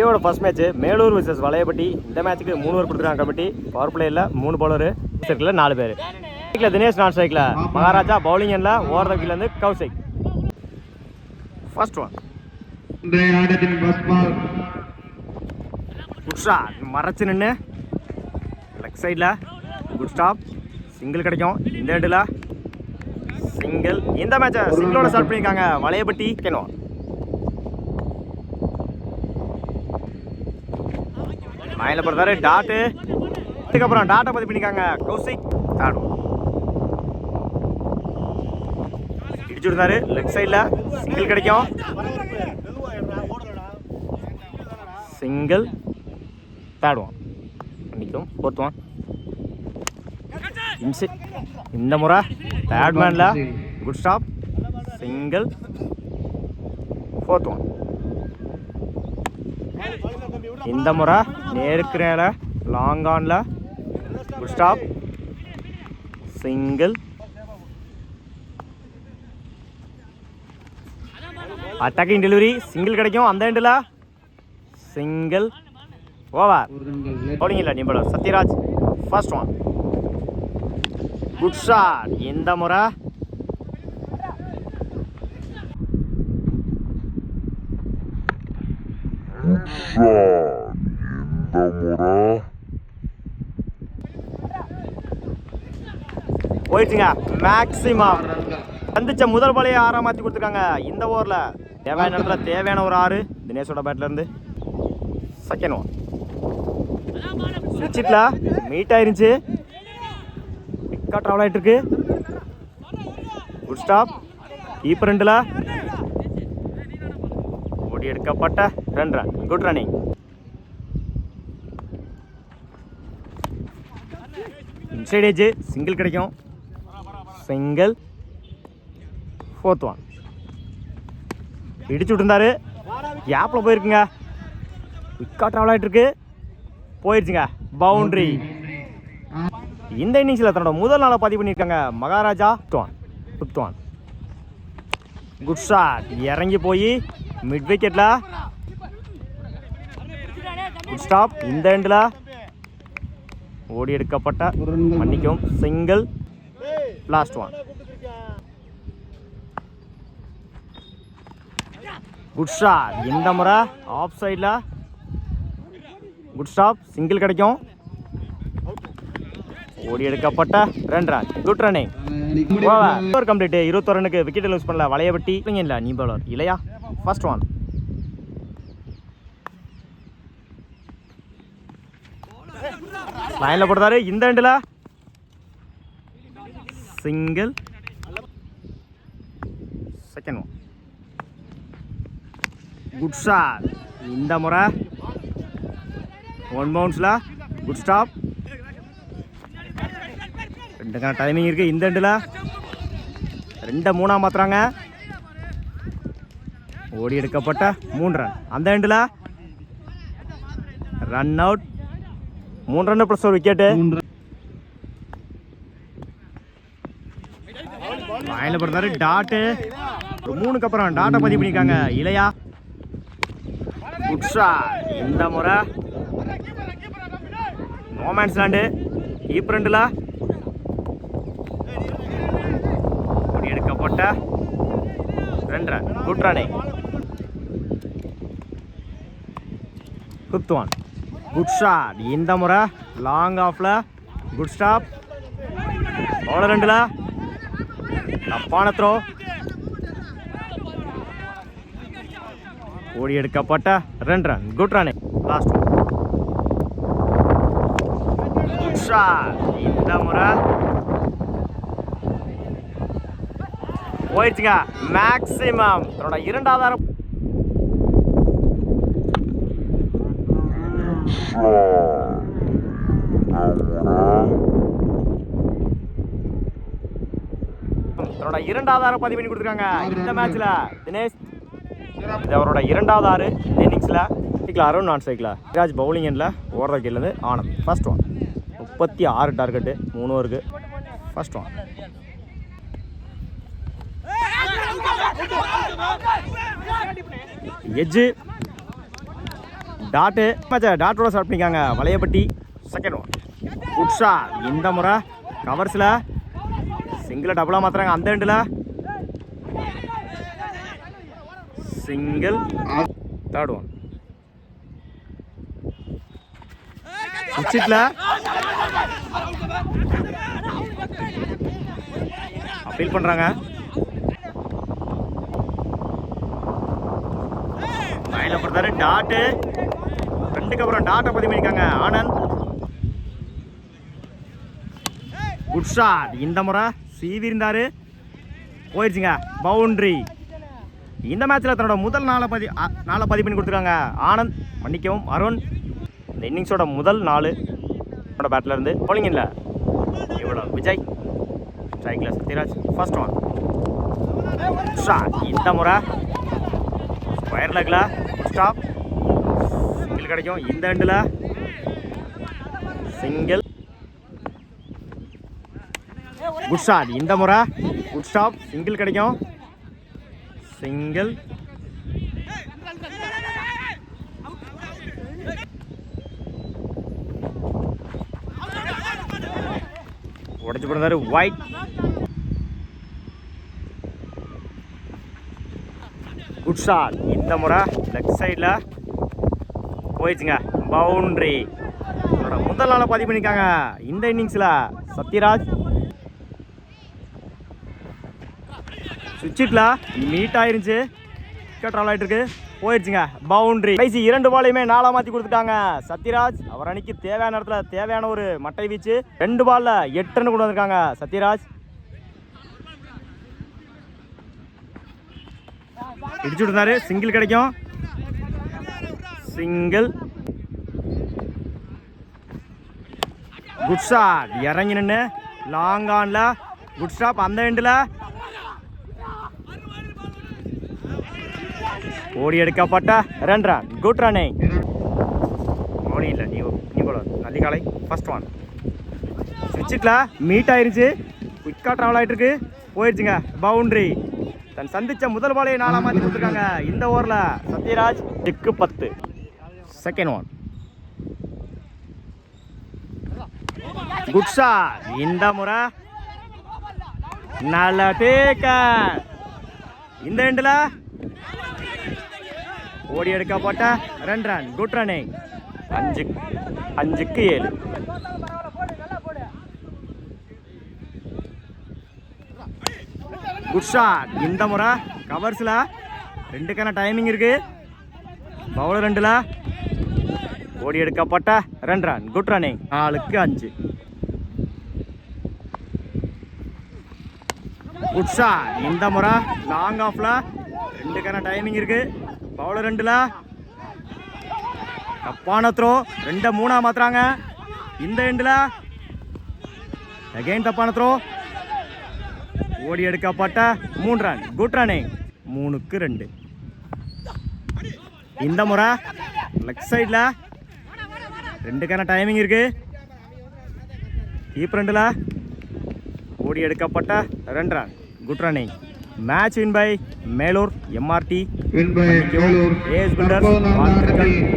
இதோட first match Melur vs Valayapatti. இந்த மேட்ச்சுக்கு 3 ஓவர் கொடுத்துருக்காங்க கமிட்டி. பவர் பிளேயில் 3 பவுலரு, சர்க்கில் 4 பேர். ஸ்ட்ரைக்கில் தினேஷ், நான் ஸ்ட்ரைக்கில் மகாராஜா, பவுலிங் எண்ணில் ஓவர் த விக்கெட்லேருந்து Kaushik. First one good shot, மறைச்சு நின்று லெக் சைடில் குட் ஸ்டாப், சிங்கிள் கிடைக்கும். இந்த எண்டில் சிங்கிள். இந்த மேட்சை சிங்கிளோட ஸ்டார்ட் பண்ணியிருக்காங்க வளையப்பட்டி. கேனோ மயில பொறுத்தாரு டாட்டு, அதுக்கப்புறம் டாட்டை பதிவு பண்ணிக்காங்க கௌசிக். தாடும் இடிச்சு விடுறாரு லெக் சைடில், சிங்கிள் கிடைக்கும். சிங்கிள் தாடுவான் பண்ணிக்கும். போத்துவான் இந்த முறை பேட்மேனில் good stop, single. Fourth one இந்த முறை நேருக்குறேல லாங் ஆனில் good stop, single. Attacking delivery, single கிடைக்கும். அந்த எண்டில் சிங்கிள். ஓவர். பவுலிங் இல்லை நிம்பளர் Sathyaraj. First one good shot. இந்த முறை போயிடுச்சுங்க. மேக்ஸிமம் சந்திச்ச முதல் பாலையை 6 மாற்றி கொடுத்துருக்காங்க இந்த ஓவரில். தேவையான இடத்துல தேவையான ஒரு 6 தினேஷோட பேட்லேருந்து. செகண்ட் ஒன் ஸ்விட்சில் மீட் ஆயிருந்துச்சு, பிக்கா ட்ராவல் ஆகிட்டு இருக்கு. குட் ஸ்டாப், கீப்பர் ரெண்டில் ஓடி எடுக்கப்பட்ட 2 run. Good running. Inside age, single கிடைக்கும். சிங்கிள். ஃபோர்த் ஒன் இடிச்சு விட்டுருந்தாரு, கேப்பில் போயிருக்குங்க. குயிக்காக ட்ராவல் ஆகிட்டு இருக்கு, போயிடுச்சுங்க. பவுண்ட்ரி. இந்த இன்னிங்ஸில் தன்னோட முதல் நாளை பதிவு பண்ணியிருக்காங்க Maharaja. Fifth one good shot, இறங்கி போய் மிட் விக்கெட்டில் குட் ஸ்டாப். இந்த எண்டில் ஓடி எடுக்கப்பட்ட மன்னிக்கும் single. Last one good shot. இந்த முறை ஆஃப் சைடில் குட் ஸ்டாப், சிங்கிள் கிடைக்கும். ஓடி எடுக்கப்பட்ட 2 run. Good running. Over complete. 21 ரனுக்கு விக்கெட் லூஸ் பண்ணல வளையப்பட்டி. இல்லை நீ பவுலர் இல்லையா. ஃபர்ஸ்ட் ஒன் லைனில் போடுறாரு. இந்த எண்டில் single. Second one good shot. இந்த முறை 1 பவுன்ஸில் குட் ஸ்டாப். 2 டைமிங் இருக்குது. இந்த எண்டில் 2 3 மாற்றுறாங்க. ஓடி எடுக்கப்பட்ட 3 ரன். அந்த எண்டில் ரன் அவுட். 3 ரன் ப்ளஸ் ஒரு விக்கெட்டு. லைனில் போடுறாரு டாட்டு. 3க்கு அப்புறம் டாட்டை பதிவு பண்ணியிருக்காங்க இளையா. Good shot. இந்த முறை நோமேன்ஸ் லேண்டு, கீப்பர் ரெண்டில் ஓடி எடுக்கப்பட்ட 2 run. Good running. Fifth one good shot. இந்த முறை லாங் ஆஃபில் குட் ஸ்டாப். பவுலர் ரெண்டில் தப்பான த்ரோ. ஓடி எடுக்கப்பட்ட 2 run. Good running. Last one good shot. இந்த முறை போயிடுச்சுங்க. மேக்ஸிமம் தன்னோட 2வது தன்னோட 2வது பதிவு பண்ணி கொடுத்துருக்காங்க இந்த மேட்ச்ல தினேஷ். இது அவரோட 2வது 6 இந்த இன்னிங்ஸில். அருண் நான் ஸ்ட்ரைக்கில் ராஜ் பவுலிங் எண்ணில் ஓவர் விக்கெட்லேருந்து ஆனந்த். ஃபர்ஸ்ட் ஒன் 36 டார்கெட்டு 3 ஓவருக்கு. ஃபர்ஸ்ட் ஒன் எஜ்ஜு டாட்டு மேட்சை டாட்டோட ஸ்டார்ட் பண்ணிக்காங்க Valayapatti. Second one good shot. இந்த முறை கவர்ஸில் சிங்கிளை டபுளாக மாற்றுறாங்க. அந்த எண்டில் சிங்கிள். தேர்ட் ஒன் சுவிட்சில் அப்பீல் பண்ணுறாங்க. லைனில் போடுறாரு டாட்டு. ரெண்டுக்கு அப்புறம் டாட்டை பதிவு பண்ணியிருக்காங்க ஆனந்த். Good shot. இந்த முறை சீவி இருந்தாரு, போயிடுச்சுங்க பவுண்ட்ரி. இந்த மேட்ச்சில் தன்னோட முதல் நாளை பதிவு பண்ணி கொடுத்துருக்காங்க ஆனந்த், மன்னிக்கவும் அருண். இந்த இன்னிங்ஸோட முதல் 4 பேட்டில் இருந்து போலிங் இல்லை. இவ்வளோ விஜய், ஸ்ட்ரைக்கில் சத்யராஜ். First one shot. இந்த முறை ஸ்கொயர் லெக்கில் ஸ்டாப், சிங்கிள் கிடைக்கும். இந்த எண்டில் சிங்கிள். Good shot. இந்த முறை குட் ஸ்டாப், சிங்கிள் கிடைக்கும். சிங்கிள். உடைச்சு போடுறாரு ஒயிட். Good shot. இந்த முறை லெஃப்ட் சைடில் போயிடுச்சுங்க பவுண்ட்ரி. முதல் நாளை பதிவு பண்ணியிருக்காங்க இந்த இன்னிங்ஸில் சத்யராஜ். சுவிட்சில் மீட் ஆயிருந்துச்சு, ட்ராவல் ஆகிட்டு இருக்கு, போயிடுச்சுங்க பவுண்ட்ரி. கடைசி 2 பாலையுமே 4 மாற்றி கொடுத்துட்டாங்க சத்யராஜ். அவர் அன்னைக்கு தேவையான இடத்துல தேவையான ஒரு மட்டை வீச்சு. 2 பால்ல 8 ரன் கொண்டு வந்திருக்காங்க சத்யராஜ். இடிச்சு விட்டுருந்தாரு, சிங்கிள் கிடைக்கும். சிங்கிள். Good shot. இறங்கி நின்று லாங் ஆன்ல குட் ஸ்டாப். அந்த எண்டில் ஓடி எடுக்கப்பட்ட 2 ரன். Good running. ஓடி இல்லை நீ கூட நல்லிக்காலை. ஃபர்ஸ்ட் ஒன் சுவிட்சில் மீட் ஆயிருச்சு, குயிக்காக ட்ராவல் ஆகிட்டு இருக்கு, போயிடுச்சுங்க பவுண்ட்ரி. தன் சந்திச்ச முதல் பாலையை 4 மாற்றி கொடுத்துருக்காங்க இந்த ஓவரில் Sathyaraj. 10. Second one good shot. இந்த முறை நல்ல டேக்கர். இந்த எண்டில் ஓடி எடுக்கப்பட்ட 2 ரன். Good running. 5க்கு 7. Good shot. இந்த முறை கவர்ஸில் 2க்கான டைமிங் இருக்கு. பவுலர் 2ல் ஓடி எடுக்கப்பட்ட 2 ரன். Good running. 4க்கு 5. Good shot. இந்த முறை லாங் ஆஃப்ல 2க்கான டைமிங் இருக்கு. பவுலர் 2ல் தப்பான த்ரோ. 2 3 மாத்துறாங்க. இந்த எண்டில் அகைன் தப்பான த்ரோ. ஓடி எடுக்கப்பட்ட 3 ரன். Good running. 3க்கு 2. இந்த முறை லெஃப்ட் சைடில் 2க்கான டைமிங் இருக்கு. கீப்பர் 2ல் ஓடி எடுக்கப்பட்ட 2 run. Good running. Match win by Melur MRT. Win by Melur. AS Builders.